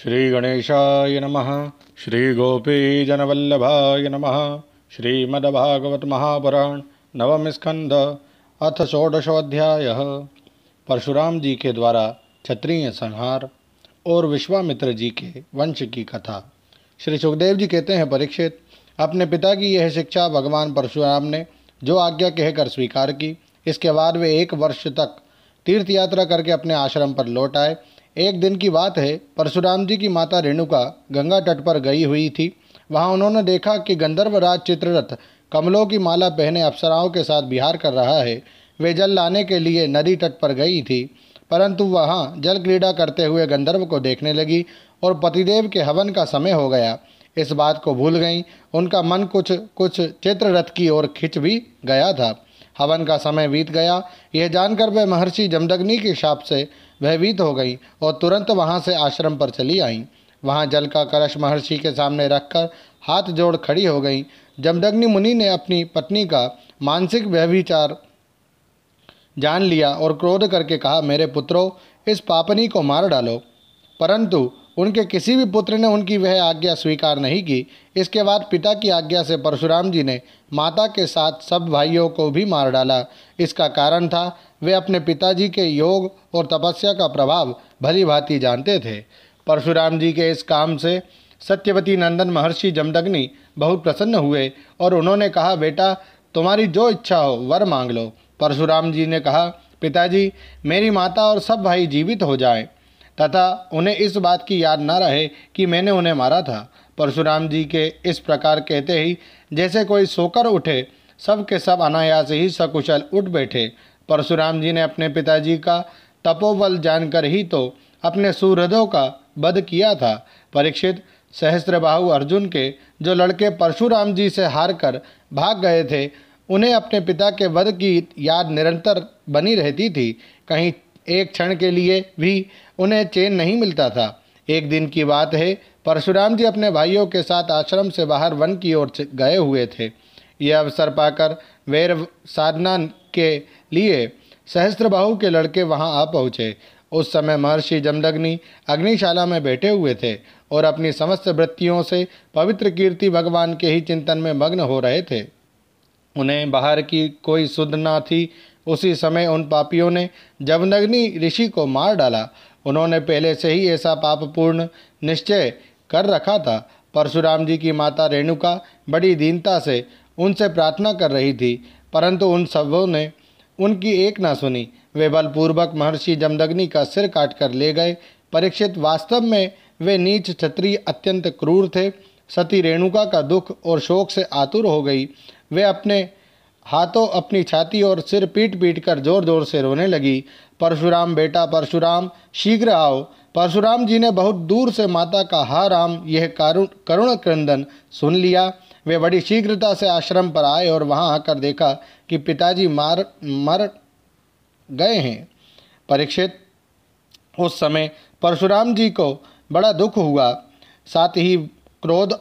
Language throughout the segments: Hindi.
श्री गणेशाय नमः। श्री गोपीजनवल्लभाय नमः। श्रीमद्भागवत महापुराण नवम स्कंध अथ षोडशोऽध्यायः। परशुराम जी के द्वारा क्षत्रिय संहार और विश्वामित्र जी के वंश की कथा। श्री सुखदेव जी कहते हैं, परीक्षित, अपने पिता की यह शिक्षा भगवान परशुराम ने जो आज्ञा कहकर स्वीकार की, इसके बाद वे 1 वर्ष तक तीर्थ यात्रा करके अपने आश्रम पर लौट आए। एक दिन की बात है, परशुराम जी की माता रेणुका गंगा तट पर गई हुई थी। वहां उन्होंने देखा कि गंधर्वराज चित्ररथ कमलों की माला पहने अप्सराओं के साथ विहार कर रहा है। वे जल लाने के लिए नदी तट पर गई थी, परंतु वहां जल क्रीड़ा करते हुए गंधर्व को देखने लगी और पतिदेव के हवन का समय हो गया। इस बात को भूल गई। उनका मन कुछ चित्ररथ की ओर खिंच भी गया था। हवन का समय बीत गया, यह जानकर वह महर्षि जमदग्नि के शाप से भयभीत हो गई और तुरंत वहां से आश्रम पर चली आईं। वहां जल का कलश महर्षि के सामने रखकर हाथ जोड़ खड़ी हो गई। जमदग्नि मुनि ने अपनी पत्नी का मानसिक व्यभिचार जान लिया और क्रोध करके कहा, मेरे पुत्रों, इस पापनी को मार डालो। परंतु उनके किसी भी पुत्र ने उनकी वह आज्ञा स्वीकार नहीं की। इसके बाद पिता की आज्ञा से परशुराम जी ने माता के साथ सब भाइयों को भी मार डाला। इसका कारण था, वे अपने पिताजी के योग और तपस्या का प्रभाव भली भांति जानते थे। परशुराम जी के इस काम से सत्यवती नंदन महर्षि जमदग्नि बहुत प्रसन्न हुए और उन्होंने कहा, बेटा, तुम्हारी जो इच्छा हो वर मांग लो। परशुराम जी ने कहा, पिताजी, मेरी माता और सब भाई जीवित हो जाएं तथा उन्हें इस बात की याद न रहे कि मैंने उन्हें मारा था। परशुराम जी के इस प्रकार कहते ही जैसे कोई सोकर उठे, सब के सब अनायास ही सकुशल उठ बैठे। परशुराम जी ने अपने पिताजी का तपोबल जानकर ही तो अपने सुहृदों का वध किया था। परीक्षित, सहस्त्रबाहु अर्जुन के जो लड़के परशुराम जी से हार कर भाग गए थे, उन्हें अपने पिता के वध की याद निरंतर बनी रहती थी। कहीं एक क्षण के लिए भी उन्हें चैन नहीं मिलता था। एक दिन की बात है, परशुराम जी अपने भाइयों के साथ आश्रम से बाहर वन की ओर गए हुए थे। यह अवसर पाकर वैर साधना के लिए सहस्त्रबाहु के लड़के वहां आ पहुँचे। उस समय महर्षि जमदग्नि अग्निशाला में बैठे हुए थे और अपनी समस्त वृत्तियों से पवित्र कीर्ति भगवान के ही चिंतन में मग्न हो रहे थे। उन्हें बाहर की कोई सुध न थी। उसी समय उन पापियों ने जमदग्नि ऋषि को मार डाला। उन्होंने पहले से ही ऐसा पापपूर्ण निश्चय कर रखा था। परशुराम जी की माता रेणुका बड़ी दीनता से उनसे प्रार्थना कर रही थी, परंतु उन सबों ने उनकी एक न सुनी। वे बलपूर्वक महर्षि जमदग्नि का सिर काट कर ले गए। परीक्षित, वास्तव में वे नीच क्षत्रिय अत्यंत क्रूर थे। सती रेणुका का दुख और शोक से आतुर हो गई। वे अपने हाथों अपनी छाती और सिर पीट पीट कर जोर जोर से रोने लगी। परशुराम, बेटा परशुराम, शीघ्र आओ। परशुराम जी ने बहुत दूर से माता का हा राम यह करुण क्रंदन सुन लिया। वे बड़ी शीघ्रता से आश्रम पर आए और वहां आकर देखा कि पिताजी मर गए हैं। परीक्षित, उस समय परशुराम जी को बड़ा दुख हुआ। साथ ही क्रोध,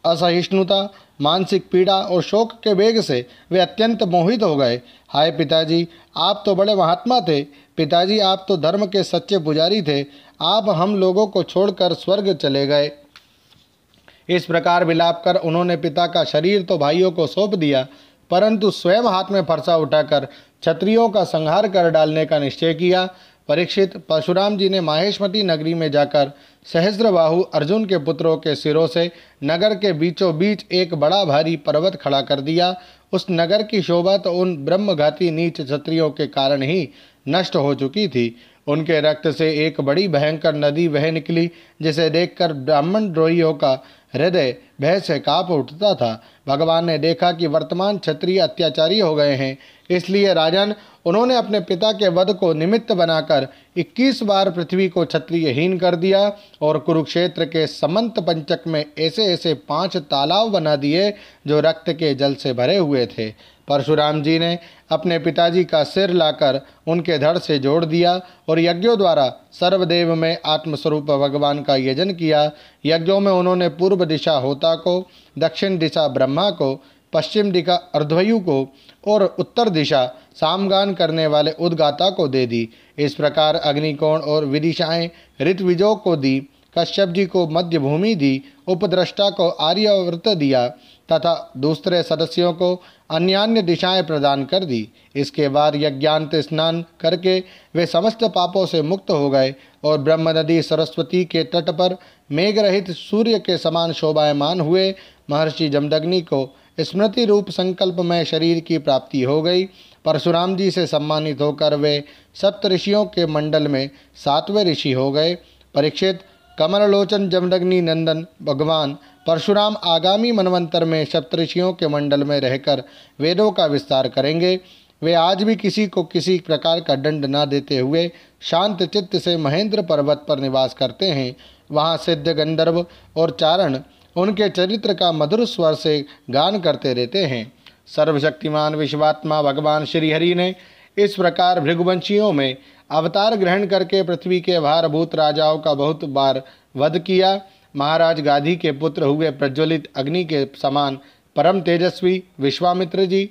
असहिष्णुता, मानसिक पीड़ा और शोक के वेग से वे अत्यंत मोहित हो गए। हाय पिताजी, आप तो बड़े महात्मा थे। पिताजी, आप तो धर्म के सच्चे पुजारी थे। आप हम लोगों को छोड़कर स्वर्ग चले गए। इस प्रकार विलाप कर उन्होंने पिता का शरीर तो भाइयों को सौंप दिया, परंतु स्वयं हाथ में फरसा उठाकर क्षत्रियों का संहार कर डालने का निश्चय किया। परीक्षित, परशुराम जी ने माहेश्मती नगरी में जाकर सहस्त्रबाहु अर्जुन के पुत्रों के सिरों से नगर के बीचों बीच एक बड़ा भारी पर्वत खड़ा कर दिया। उस नगर की शोभा तो उन ब्रह्मघाती नीच क्षत्रियों के कारण ही नष्ट हो चुकी थी। उनके रक्त से एक बड़ी भयंकर नदी बह निकली, जिसे देखकर ब्राह्मण द्रोहियों का हृदय भय से काँप उठता था। भगवान ने देखा कि वर्तमान क्षत्रिय अत्याचारी हो गए हैं, इसलिए राजन, उन्होंने अपने पिता के वध को निमित्त बनाकर 21 बार पृथ्वी को क्षत्रियहीन कर दिया और कुरुक्षेत्र के समंत पंचक में ऐसे ऐसे 5 तालाब बना दिए जो रक्त के जल से भरे हुए थे। परशुराम जी ने अपने पिताजी का सिर लाकर उनके धड़ से जोड़ दिया और यज्ञों द्वारा सर्वदेव में आत्मस्वरूप भगवान का यजन किया। यज्ञों में उन्होंने पूर्व दिशा होता को, दक्षिण दिशा ब्रह्मा को, पश्चिम दिशा अर्धवयु को और उत्तर दिशा सामगान करने वाले उद्गाता को दे दी। इस प्रकार अग्निकोण और विदिशाएं ऋत्विजों को दी। कश्यप जी को मध्य भूमि दी, उपद्रष्टा को आर्यव्रत दिया तथा दूसरे सदस्यों को अन्यान्य दिशाएं प्रदान कर दी। इसके बाद यज्ञांत स्नान करके वे समस्त पापों से मुक्त हो गए और ब्रह्म नदी सरस्वती के तट पर मेघ रहित सूर्य के समान शोभायमान हुए। महर्षि जमदग्नि को स्मृति रूप संकल्पमय शरीर की प्राप्ति हो गई। परशुराम जी से सम्मानित होकर वे सप्त ऋषियों के मंडल में 7वें ऋषि हो गए। परीक्षित, कमललोचन जमदग्नि नंदन भगवान परशुराम आगामी मनवंतर में सप्तऋषियों के मंडल में रहकर वेदों का विस्तार करेंगे। वे आज भी किसी को किसी प्रकार का दंड न देते हुए शांत चित्त से महेंद्र पर्वत पर निवास करते हैं। वहाँ सिद्ध गंधर्व और चारण उनके चरित्र का मधुर स्वर से गान करते रहते हैं। सर्वशक्तिमान विश्वात्मा भगवान श्री हरि ने इस प्रकार भृगुवंशियों में अवतार ग्रहण करके पृथ्वी के भारभूत राजाओं का बहुत बार वध किया। महाराज गाधी के पुत्र हुए प्रज्वलित अग्नि के समान परम तेजस्वी विश्वामित्र जी,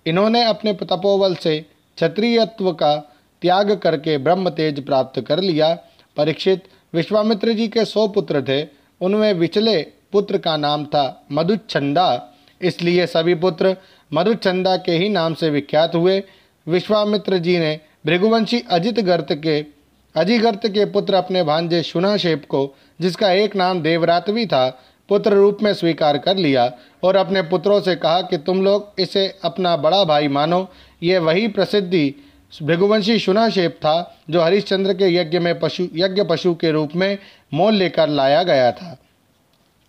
इन्होंने अपने तपोबल से क्षत्रियत्व का त्याग करके ब्रह्म तेज प्राप्त कर लिया। परीक्षित, विश्वामित्र जी के 100 पुत्र थे। उनमें विचले पुत्र का नाम था मधुच्छंदा, इसलिए सभी पुत्र मधुच्छंदा के ही नाम से विख्यात हुए। विश्वामित्र जी ने भृगुवंशी अजिगर्त के पुत्र अपने भांजे शुनाशेप को, जिसका एक नाम देवरात भी था, पुत्र रूप में स्वीकार कर लिया और अपने पुत्रों से कहा कि तुम लोग इसे अपना बड़ा भाई मानो। ये वही प्रसिद्धि भृगुवंशी शुनाशेप था जो हरिश्चंद्र के यज्ञ पशु के रूप में मोल लेकर लाया गया था।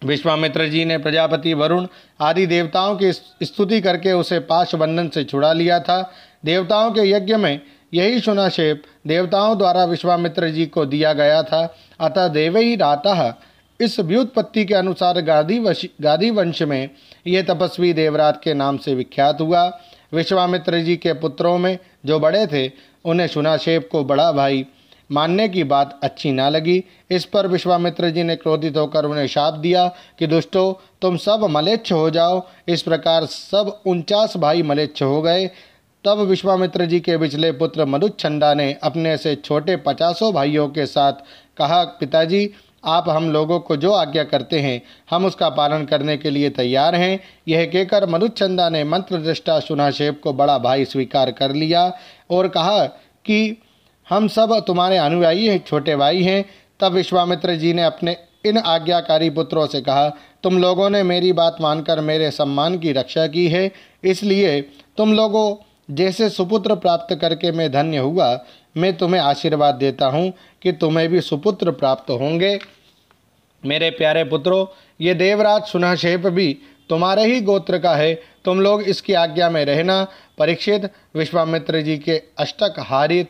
विश्वामित्र जी ने प्रजापति वरुण आदि देवताओं की स्तुति करके उसे पाश बंधन से छुड़ा लिया था। देवताओं के यज्ञ में यही शुनाशेप देवताओं द्वारा विश्वामित्र जी को दिया गया था। अतः देवई रातः इस व्युत्पत्ति के अनुसार गादी वंश में यह तपस्वी देवरात के नाम से विख्यात हुआ। विश्वामित्र जी के पुत्रों में जो बड़े थे उन्हें शुनाशेप को बड़ा भाई मानने की बात अच्छी ना लगी। इस पर विश्वामित्र जी ने क्रोधित होकर उन्हें शाप दिया कि दुष्टों, तुम सब मलेच्छ हो जाओ। इस प्रकार सब 49 भाई मलेच्छ हो गए। तब विश्वामित्र जी के बिचले पुत्र मधुच्छंदा ने अपने से छोटे 50 भाइयों के साथ कहा, पिताजी, आप हम लोगों को जो आज्ञा करते हैं हम उसका पालन करने के लिए तैयार हैं। यह कहकर मधुच्छंदा ने मंत्रदृष्टा शुनाशेप को बड़ा भाई स्वीकार कर लिया और कहा कि हम सब तुम्हारे अनुयायी हैं, छोटे भाई हैं। तब विश्वामित्र जी ने अपने इन आज्ञाकारी पुत्रों से कहा, तुम लोगों ने मेरी बात मानकर मेरे सम्मान की रक्षा की है, इसलिए तुम लोगों जैसे सुपुत्र प्राप्त करके मैं धन्य हुआ। मैं तुम्हें आशीर्वाद देता हूँ कि तुम्हें भी सुपुत्र प्राप्त होंगे। मेरे प्यारे पुत्रों, ये देवराज शुनाशेप भी तुम्हारे ही गोत्र का है, तुम लोग इसकी आज्ञा में रहना। परीक्षित, विश्वामित्र जी के अष्टक, हारित,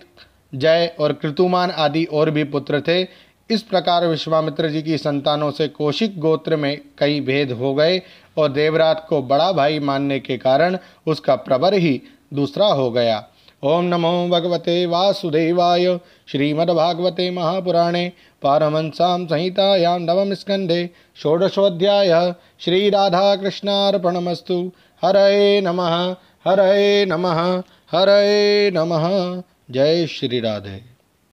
जय और कृतुमान आदि और भी पुत्र थे। इस प्रकार विश्वामित्र जी की संतानों से कौशिक गोत्र में कई भेद हो गए और देवरात को बड़ा भाई मानने के कारण उसका प्रवर ही दूसरा हो गया। ओम नमो भगवते वासुदेवाय। श्रीमद्भागवते महापुराणे पारमहंस्यां संहितायां नवम स्कंधे षोडशोऽध्यायः। श्री राधा कृष्णार्पणमस्तु। हरे नमः, हरे नमः, हरे नमः। जय श्री राधे।